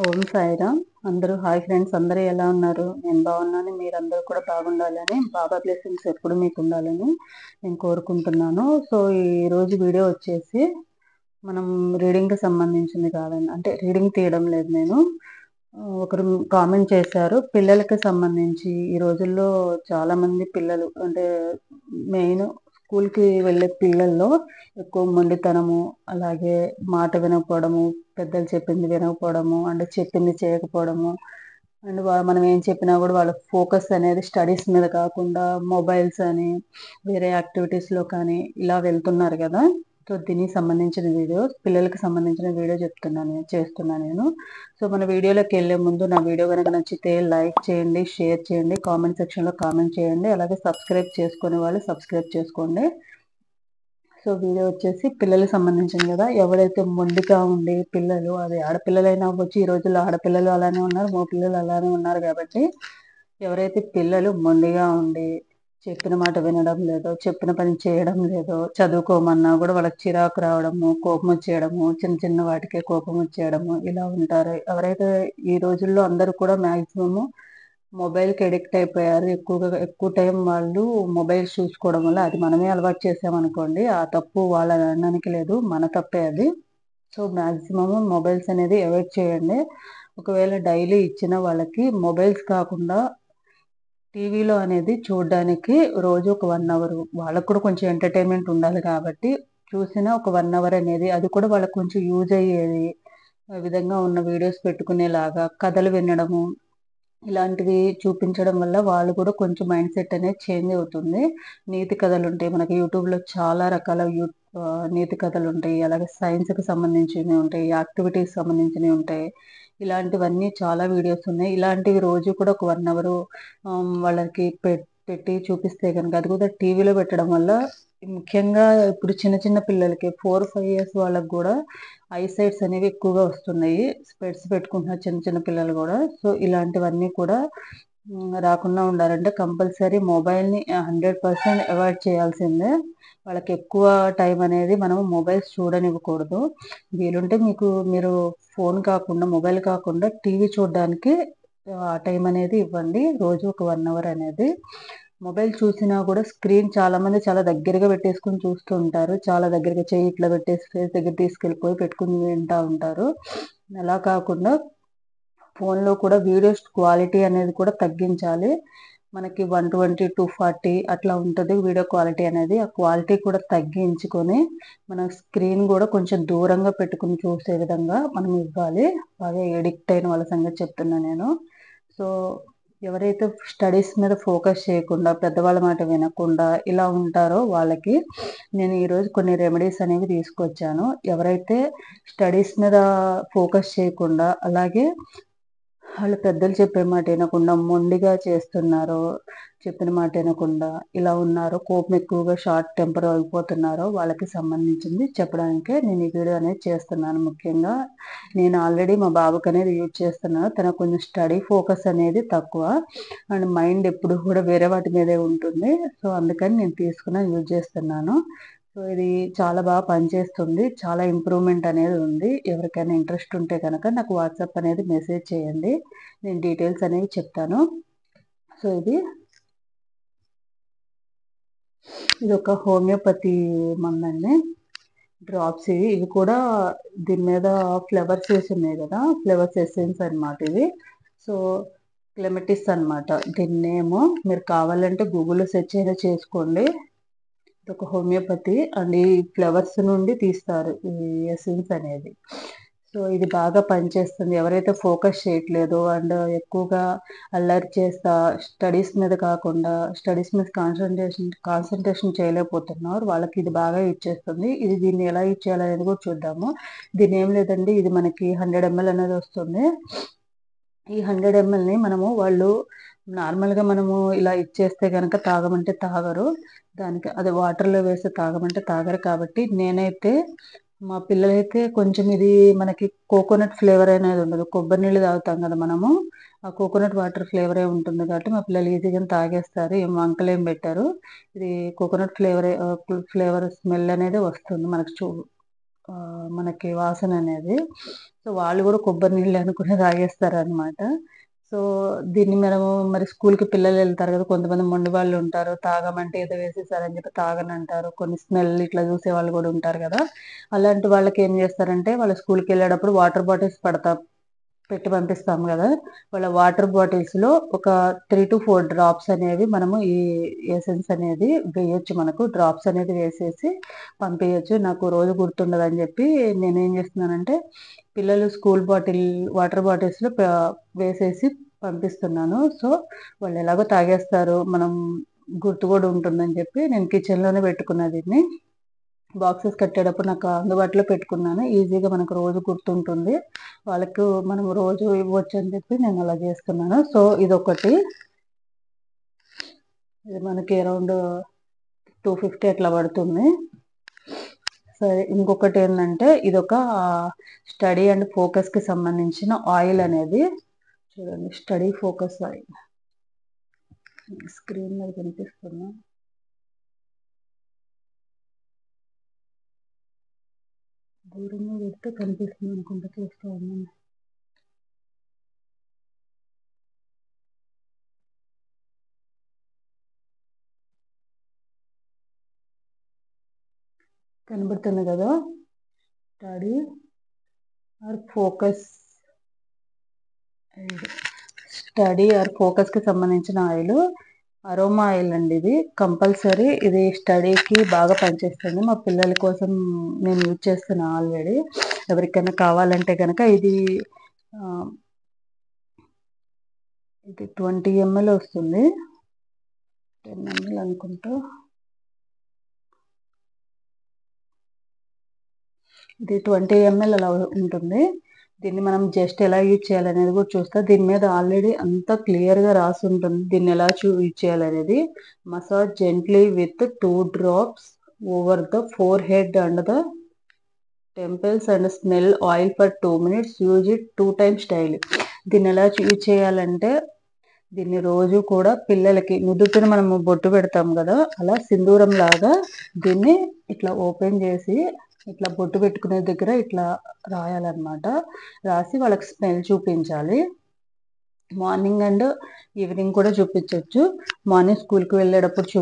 ఓం సాయిరామ్. అందరూ hi friends, అందరూ ఎలా ఉన్నారు? నేను బాగున్నాను. మీరందరూ కూడా బాగుండాలని, బాబా బ్లెస్సింగ్స్ ఎప్పుడు మీకు ఉండాలని నేను కోరుకుంటున్నాను. సో ఈ రోజు వీడియో వచ్చేసి మనం రీడింగ్కి సంబంధించింది కాదండి. అంటే రీడింగ్ తీయడం లేదు నేను. ఒకరు కామెంట్ చేశారు పిల్లలకి సంబంధించి. ఈ రోజుల్లో చాలా మంది పిల్లలు అంటే మెయిన్ స్కూల్కి వెళ్ళే పిల్లల్లో ఎక్కువ మొండితనము, అలాగే మాట వినకపోవడము, పెద్దలు చెప్పింది వినకపోవడము, అంటే చెప్పింది చేయకపోవడము, అండ్ మనం ఏం చెప్పినా కూడా వాళ్ళ ఫోకస్ అనేది స్టడీస్ మీద కాకుండా మొబైల్స్ అని వేరే యాక్టివిటీస్లో కానీ ఇలా వెళ్తున్నారు కదా. సో దీనికి సంబంధించిన వీడియో, పిల్లలకి సంబంధించిన వీడియో చేస్తున్నాను నేను. సో మన వీడియోలోకి వెళ్ళే ముందు నా వీడియో కనుక నచ్చితే లైక్ చేయండి, షేర్ చేయండి, కామెంట్ సెక్షన్లో కామెంట్ చేయండి, అలాగే సబ్స్క్రైబ్ చేసుకునే వాళ్ళు సబ్స్క్రైబ్ చేసుకోండి. సో వీడియో వచ్చేసి పిల్లలకు సంబంధించింది కదా. ఎవరైతే మొండిగా ఉండి పిల్లలు, అది ఆడపిల్లలైనా అవ్వచ్చు, ఈ రోజుల్లో ఆడపిల్లలు అలానే ఉన్నారు, మగ పిల్లలు అలానే ఉన్నారు. కాబట్టి ఎవరైతే పిల్లలు మొండిగా ఉండి చెప్పిన మాట వినడం లేదో, చెప్పిన పని చేయడం లేదో, చదువుకోమన్నా కూడా వాళ్ళకి చిరాకు రావడము, కోపం వచ్చేయడము, చిన్న చిన్న వాటికే కోపం వచ్చేయడము ఇలా ఉంటారు. ఎవరైతే ఈ రోజుల్లో అందరూ కూడా మ్యాక్సిమము మొబైల్కి అడిక్ట్ అయిపోయారు. ఎక్కువ టైం వాళ్ళు మొబైల్ చూసుకోవడం వల్ల, అది మనమే అలవాటు చేసామనుకోండి, ఆ తప్పు వాళ్ళ అనడానికి లేదు, మన తప్పే అది. సో మ్యాక్సిమము మొబైల్స్ అనేది అవాయిడ్ చేయండి. ఒకవేళ డైలీ ఇచ్చిన వాళ్ళకి మొబైల్స్ కాకుండా టీవీలో అనేది చూడడానికి రోజు ఒక 1 అవర్, వాళ్ళకు కూడా కొంచెం ఎంటర్టైన్మెంట్ ఉండాలి కాబట్టి చూసిన ఒక 1 అవర్ అనేది, అది కూడా వాళ్ళకి కొంచెం యూజ్ అయ్యేది విధంగా ఉన్న వీడియోస్ పెట్టుకునేలాగా కథలు వినడము ఇలాంటివి చూపించడం వల్ల వాళ్ళు కూడా కొంచెం మైండ్ సెట్ అనేది చేంజ్ అవుతుంది. నీతి కథలు ఉంటాయి మనకి యూట్యూబ్లో, చాలా రకాల నీతి కథలు ఉంటాయి, అలాగే సైన్స్కి సంబంధించినవి ఉంటాయి, యాక్టివిటీస్ సంబంధించినవి ఉంటాయి. ఇలాంటివన్నీ చాలా వీడియోస్ ఉన్నాయి. ఇలాంటివి రోజు కూడా ఒక 1 అవర్ వాళ్ళకి పెట్టి చూపిస్తే కనుక, అది కూడా టీవీలో పెట్టడం వల్ల ముఖ్యంగా ఇప్పుడు చిన్న చిన్న పిల్లలకి 4-5 ఇయర్స్ వాళ్ళకి కూడా ఐసైట్స్ అనేవి ఎక్కువగా వస్తున్నాయి. స్పెట్స్ పెట్టుకుంటున్నారు చిన్న చిన్న పిల్లలు కూడా. సో ఇలాంటివన్నీ కూడా రాకుండా ఉండాలంటే కంపల్సరీ మొబైల్ని 100% అవాయిడ్ చేయాల్సిందే. వాళ్ళకి ఎక్కువ టైం అనేది మనం మొబైల్స్ చూడనివ్వకూడదు. వీలుంటే మీరు ఫోన్ కాకుండా, మొబైల్ కాకుండా టీవీ చూడడానికి ఆ టైం అనేది ఇవ్వండి, రోజు ఒక 1 అవర్ అనేది. మొబైల్ చూసినా కూడా స్క్రీన్ చాలా మంది చాలా దగ్గరగా పెట్టేసుకుని చూస్తూ ఉంటారు. చాలా దగ్గరగా చెయ్యి ఇట్లా పెట్టేసి ఫేస్ దగ్గర తీసుకెళ్ళిపోయి పెట్టుకుని వింటూ ఉంటారు. అలా కాకుండా ఫోన్లో కూడా వీడియోస్ క్వాలిటీ అనేది కూడా తగ్గించాలి. మనకి 120, 240 అట్లా ఉంటుంది వీడియో క్వాలిటీ అనేది. ఆ క్వాలిటీ కూడా తగ్గించుకొని మన స్క్రీన్ కూడా కొంచెం దూరంగా పెట్టుకుని చూసే విధంగా మనం ఇవ్వాలి. బాగా ఎడిక్ట్ అయిన వాళ్ళ సంగతి చెప్తున్నా నేను. సో ఎవరైతే స్టడీస్ మీద ఫోకస్ చేయకుండా, పెద్దవాళ్ళ మాట వినకుండా ఇలా ఉంటారో వాళ్ళకి నేను ఈరోజు కొన్ని రెమెడీస్ అనేవి తీసుకొచ్చాను. ఎవరైతే స్టడీస్ మీద ఫోకస్ చేయకుండా, అలాగే వాళ్ళు పెద్దలు చెప్పే మాట వినకుండా మొండిగా చేస్తున్నారో, చెప్పిన మాట వినకుండా ఇలా ఉన్నారో, కోపం ఎక్కువగా షార్ట్ టెంపర్ అయిపోతున్నారో వాళ్ళకి సంబంధించింది చెప్పడానికే నేను ఈ వీడియో అనేది చేస్తున్నాను. ముఖ్యంగా నేను ఆల్రెడీ మా బాబుకి అనేది యూజ్ చేస్తున్నాను. తనకు కొంచెం స్టడీ ఫోకస్ అనేది తక్కువ, అండ్ మైండ్ ఎప్పుడు కూడా వేరే వాటి మీదే ఉంటుంది. సో అందుకని నేను యూజ్ చేస్తున్నాను. సో ఇది చాలా బాగా పనిచేస్తుంది, చాలా ఇంప్రూవ్మెంట్ అనేది ఉంది. ఎవరికైనా ఇంట్రెస్ట్ ఉంటే కనుక నాకు వాట్సాప్ అనేది మెసేజ్ చేయండి, నేను డీటెయిల్స్ అనేవి చెప్తాను. సో ఇది ఒక హోమియోపతి మందండి, డ్రాప్స్ ఇవి కూడా. దీని మీద ఫ్లవర్స్ వేసి ఉన్నాయి కదా, ఫ్లవర్స్ ఎసెన్స్ అనమాట ఇవి. సో క్లెమెటిస్ అనమాట దీని నేమ్. మీరు కావాలంటే గూగుల్లో సెర్చ్ అయినా చేసుకోండి. ఇది ఒక హోమియోపతి, అండ్ ఈ ఫ్లవర్స్ నుండి తీస్తారు ఈ ఎసెన్స్ అనేది. సో ఇది బాగా పనిచేస్తుంది. ఎవరైతే ఫోకస్ చేయట్లేదో అండ్ ఎక్కువగా అల్లరి చేస్తా స్టడీస్ మీద కాకుండా, స్టడీస్ మీద కాన్సన్ట్రేషన్ చేయలేకపోతున్నారు, వాళ్ళకి ఇది బాగా యూజ్ చేస్తుంది. దీన్ని ఎలా యూజ్ చేయాలనేది కూడా చూద్దాము. దీని ఏం లేదండి, ఇది మనకి 100 ml అనేది వస్తుంది. ఈ 100 mlని వాళ్ళు నార్మల్గా మనము ఇలా ఇచ్చేస్తే కనుక తాగమంటే తాగరు. దానికి అది వాటర్లో వేసి తాగమంటే తాగరు. కాబట్టి నేనైతే మా పిల్లలైతే కొంచెం ఇది మనకి కోకోనట్ ఫ్లేవర్ అనేది ఉండదు, కొబ్బరి నీళ్ళు తాగుతాం కదా మనము, ఆ కోకోనట్ వాటర్ ఫ్లేవరే ఉంటుంది కాబట్టి మా పిల్లలు ఈజీగా తాగేస్తారు. ఏం వంకలేం పెట్టారు. ఇది కోకోనట్ ఫ్లేవర్ స్మెల్ అనేది వస్తుంది మనకు మనకి వాసన అనేది. సో, వాళ్ళు గూడా కొబ్బరి నీళ్ళు అనుకుని తాగేస్తారనమాట. సో, దీన్ని మనము మరి స్కూలుకి పిల్లలెళ్తారు గదా! కొంతమంది మొండి వాళ్ళుంటారు. తాగమంటే ఏదో వేసేసారని చెప్పి తాగనంటారు. కొన్ని స్మెల్ ఇట్లా జూసేవాళ్ళు గూడా ఉంటారు గదా! అలాంటి వాళ్ళకేం జేస్తారంటే, వాళ్ళ స్కూలుకెళ్ళేటప్పుడు వాటర్ బాటిల్స్ పెట్టి పంపిస్తాం గదా! వాళ్ళ వాటర్ బాటిల్స్‌లో ఒక 3-4 డ్రాప్స్ అనేవి మనము ఈ ఎసెన్స్ అనేది వేయొచ్చు మనకు. డ్రాప్స్ అనేది వేసేసి పంపియొచ్చు. నాకు రోజు గుర్తుండదని జెప్పి నేనేం జేస్తున్నానంటే, పిల్లలు స్కూల్ వాటర్ బాటిల్స్‌లో వేసేసి పంపిస్తున్నాను. సో, వాళ్ళెలాగో తాగేస్తారు. మనం గుర్తు గూడా ఉంటుందని జెప్పి నేను కిచెన్‌లోనే పెట్టుకున్నా దీన్ని. బాక్సెస్ కట్టేటప్పుడు నాకు అందుబాటులో పెట్టుకున్నాను. ఈజీగా మనకు రోజు గుర్తుంటుంది. వాళ్ళకు మనం రోజు ఇవ్వొచ్చని చెప్పి నేనలా జేస్తున్నాను. సో, ఇదొకటి. ఇది మనకి అరౌండ్ 250 అట్లా పడుతుంది. సరే, ఇంకొకటేందంటే ఇదొక స్టడీ అండ్ ఫోకస్‌కి సంబంధించిన ఆయిల్ అనేది. చూడండి, స్టడీ ఫోకస్ ఆయిల్. స్క్రీన్ మీద కనిపిస్తుందా? దూరంగా పెడితే కనిపిస్తుందనుకుంటా, చూస్తా ఉండండి. కనబడుతుంది గదా! Study or focus oil. Study or ఫోకస్‌కి సంబంధించిన ఆయిలు. అరోమా ఆయిల్ అండి ఇది. కంపల్సరీ ఇది స్టడీకి బాగా పనిచేస్తుంది. మా పిల్లల కోసం నేను యూజ్ చేస్తున్నా ఆల్రెడీ. ఎవరికైనా కావాలంటే గనక ఆహ్, ఇది 20 ఎంఎల్ వస్తుంది. 10 ఎంఎల్ అనుకుంటా. ఇది 20 ఎంఎల్ అలా ఉంటుంది. దీన్ని మనం జస్ట్ ఎలా యూజ్ చేయాలనేది కూడా చూస్తా. దీని మీద ఆల్రెడీ అంతా క్లియర్‌గా రాసుంటుంది. దీన్ని ఎలా యూజ్ చేయాలనేది. Massage gently with 2 drops over the forehead and the temples and smell oil for 2 minutes. Use it 2 times daily. దీన్ని ఎలా యూజ్ చేయాలంటే, దీన్ని రోజు కూడా పిల్లలకి నుదుటిన మనము బొట్టు పెడతాం గదా! అలా సింధూరం లాగా దీన్ని ఇట్లా ఓపెన్ జేసి, ఇట్లా బొట్టు పెట్టుకునే దగ్గర ఇట్లా రాయాలన్నమాట. రాసి వాళ్ళకి స్మెల్ చూపించాలి. మార్నింగ్ అండ్ ఈవినింగ్ కూడా చూపించొచ్చు. మార్నింగ్ స్కూల్‌కి వెళ్ళేటప్పుడు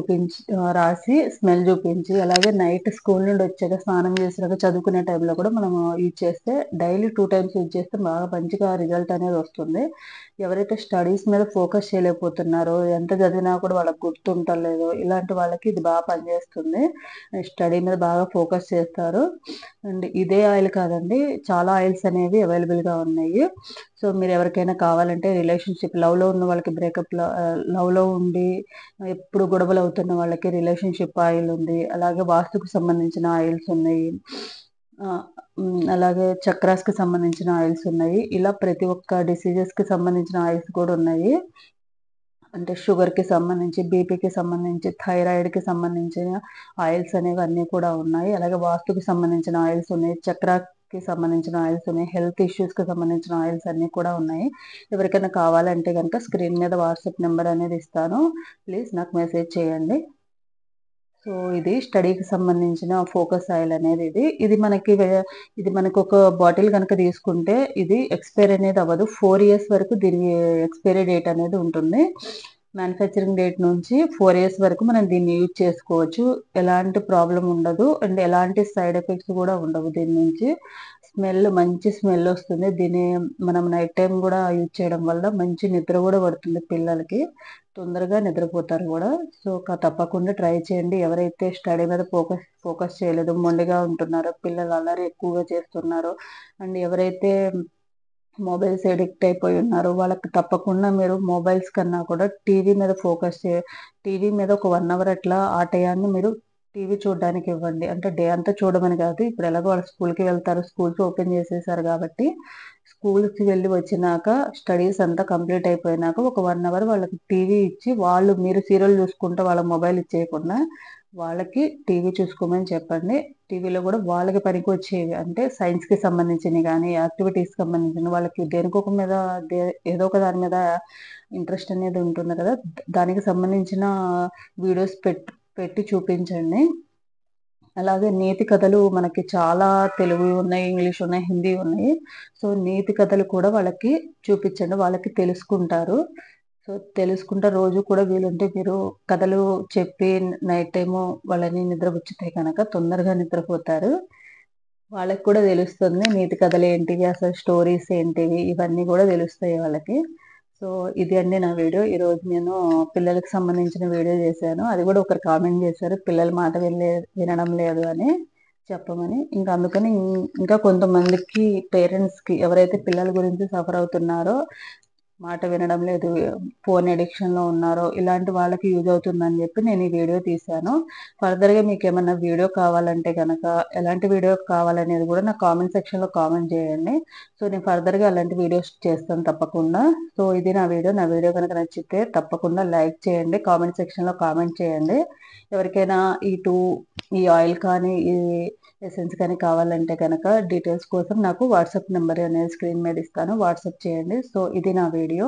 రాసి స్మెల్ చూపించి, అలాగే నైట్ స్కూల్ నుండి వచ్చాక స్నానం చేసాక చదువుకునే టైంలో కూడా మనము యూజ్ చేస్తే డైలీ 2 టైమ్స్ యూజ్ చేస్తే బాగా మంచిగా రిజల్ట్ అనేది వస్తుంది. ఎవరైతే స్టడీస్ మీద ఫోకస్ చేయలేకపోతున్నారో, ఎంత చదివినా కూడా వాళ్ళకి గుర్తుంటలేదో, ఇలాంటి వాళ్ళకి ఇది బాగా పనిచేస్తుంది. స్టడీ మీద బాగా ఫోకస్ చేస్తారు. అండ్ ఇదే ఆయిల్ కాదండి, చాలా ఆయిల్స్ అనేవి అవైలబుల్‌గా ఉన్నాయి. సో, మీరెవరికైనా కావాలంటే లవ్‌లో ఉన్న వాళ్ళకి లవ్‌లో ఉండి ఎప్పుడు గొడవలవుతున్న వాళ్ళకి రిలేషన్‌షిప్ ఆయిల్ ఉంది. అలాగే వాస్తుకు సంబంధించిన ఆయిల్స్ ఉన్నాయి. అలాగే చక్రాస్‌కి సంబంధించిన ఆయిల్స్ ఉన్నాయి. ఇలా ప్రతి ఒక్క డిసీజెస్‌కి సంబంధించిన ఆయిల్స్ కూడా ఉన్నాయి. అంటే షుగర్‌కి సంబంధించి, బీపీకి సంబంధించి, థైరాయిడ్‌కి సంబంధించిన ఆయిల్స్ అనేవి అన్నీ కూడా ఉన్నాయి. అలాగే వాస్తుకి సంబంధించిన ఆయిల్స్ ఉన్నాయి. చక్రాకి సంబంధించిన ఆయిల్స్ ఉన్నాయి. హెల్త్ ఇష్యూస్‌కి సంబంధించిన ఆయిల్స్ అన్నీ కూడా ఉన్నాయి. ఎవరికైనా కావాలంటే గనక స్క్రీన్ మీద వాట్సాప్ నంబర్ అనేది ఇస్తాను. ప్లీజ్ నాకు మెసేజ్ చేయండి. సో, ఇది స్టడీకి సంబంధించిన ఫోకస్ ఆయిల్ అనేది ఇది. ఇది మనకొక బాటిల్ గనక తీసుకుంటే ఇది ఎక్స్‌పైర్ అనేది అవ్వదు. 4 ఇయర్స్ వరకు దీని ఎక్స్‌పైరీ డేట్ అనేది ఉంటుంది. మ్యానుఫ్యాక్చరింగ్ డేట్ నుంచి 4 ఇయర్స్ వరకు మనం దీన్ని యూజ్ చేసుకోవచ్చు. ఎలాంటి ప్రాబ్లమ్ ఉండదు. అండ్ ఎలాంటి సైడ్ ఎఫెక్ట్స్ గూడా ఉండవు దీని నుంచి. మంచి స్మెల్ ఒస్తుంది. దీన్ని మనం నైట్ టైమ్ గూడా యూజ్ చేయడం వల్ల మంచి నిద్ర గూడా పడుతుంది పిల్లలకి. తొందరగా నిద్రపోతారు గూడా. సో, తప్పకుండా ట్రై చేయండి. ఎవరైతే స్టడీ మీద ఫోకస్ చేయలేదో, మొండిగా ఉంటున్నారో, పిల్లలు అల్లరి ఎక్కువగా చేస్తున్నారో, అండ్ ఎవరైతే మొబైల్స్ అడిక్ట్ అయిపోయి ఉన్నారో, వాళ్ళకి తప్పకుండా మీరు మొబైల్స్ కన్నా కూడా టీవీ మీద ఒక 1 అవర్ అట్లా ఆ టయాన్ని మీరు టీవీ చూడడానికి ఇవ్వండి. అంటే డే అంతా చూడమని కాదు. ఇప్పుడు ఎలాగో వాళ్ళు స్కూల్‌కి వెళ్తారు. స్కూల్స్ ఓపెన్ చేసేసారు కాబట్టి, స్కూల్‌కి వెళ్లి వచ్చినాక స్టడీస్ అంతా కంప్లీట్ అయిపోయినాక ఒక 1 అవర్ వాళ్ళకి టీవీ ఇచ్చి, మీరు సీరియల్ చూసుకుంటూ వాళ్ళకి మొబైల్ ఇచ్చేయకుండా, వాళ్ళకి టీవీ చూసుకోమని చెప్పండి. టీవీలో గూడా వాళ్ళకి పనికొచ్చేవి అంటే సైన్స్‌కి సంబంధించినయి గానీ, యాక్టివిటీస్‌కి సంబంధించినవి వాళ్ళకి దేనికొక మీద దే ఏదో ఒక దాని మీద ఇంట్రెస్ట్ అనేది ఉంటుంది కదా! దానికి సంబంధించిన వీడియోస్ పెట్టి చూపించండి. అలాగే నీతి కథలు మనకి చాలా తెలుగు ఉన్నాయి, ఇంగ్లీష్ ఉన్నాయి, హిందీ ఉన్నాయి. సో నీతి కథలు కూడా వాళ్ళకి చూపించండి, వాళ్ళకి తెలుసుకుంటారు. సో తెలుసుకుంటే రోజు కూడా వీలుంటే మీరు కథలు చెప్పి నైట్ టైము వాళ్ళని నిద్రపుచ్చితే కనుక తొందరగా నిద్రపోతారు. వాళ్ళకి కూడా తెలుస్తుంది నీతి కథలు ఏంటివి, అసలు స్టోరీస్ ఏంటివి, ఇవన్నీ కూడా తెలుస్తాయి వాళ్ళకి. సో ఇది అండి నా వీడియో. ఈరోజు నేను పిల్లలకి సంబంధించిన వీడియో చేశాను. అది కూడా ఒకరు కామెంట్ చేశారు, పిల్లల మాట వినడం లేదు అని చెప్పమని. ఇంకా అందుకని ఇంకా కొంతమందికి పేరెంట్స్కి ఎవరైతే పిల్లల గురించి సఫర్ అవుతున్నారో, మాట వినడం లేదు, ఫోన్ అడిక్షన్లో ఉన్నారో, ఇలాంటి వాళ్ళకి యూజ్ అవుతుందని చెప్పి నేను ఈ వీడియో తీశాను. ఫర్దర్గా మీకు ఏమన్నా వీడియో కావాలంటే కనుక, ఎలాంటి వీడియో కావాలనేది కూడా నా కామెంట్ సెక్షన్లో కామెంట్ చేయండి. సో నేను ఫర్దర్గా అలాంటి వీడియోస్ చేస్తాను తప్పకుండా. సో ఇది నా వీడియో. నా వీడియో కనుక నచ్చితే తప్పకుండా లైక్ చేయండి, కామెంట్ సెక్షన్లో కామెంట్ చేయండి. ఎవరికైనా ఈ ఆయిల్ కానీ ఈ ఎసెన్స్ కానీ కావాలంటే కనుక డీటెయిల్స్ కోసం నాకు వాట్సాప్ నెంబర్ అనేది స్క్రీన్ మీద ఇస్తాను, వాట్సాప్ చేయండి. సో ఇది నా వీడియో.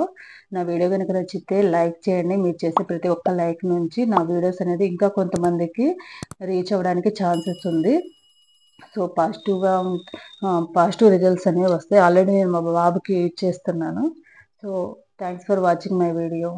నా వీడియో కనుక నచ్చితే లైక్ చేయండి. మీరు చేసే ప్రతి ఒక్క లైక్ నుంచి నా వీడియోస్ అనేది ఇంకా కొంతమందికి రీచ్ అవ్వడానికి ఛాన్సెస్ ఉంది. సో పాజిటివ్ రిజల్ట్స్ అనేవి వస్తాయి. ఆల్రెడీ నేను మా బాబుకి యూజ్ చేస్తున్నాను. So thanks for watching my video.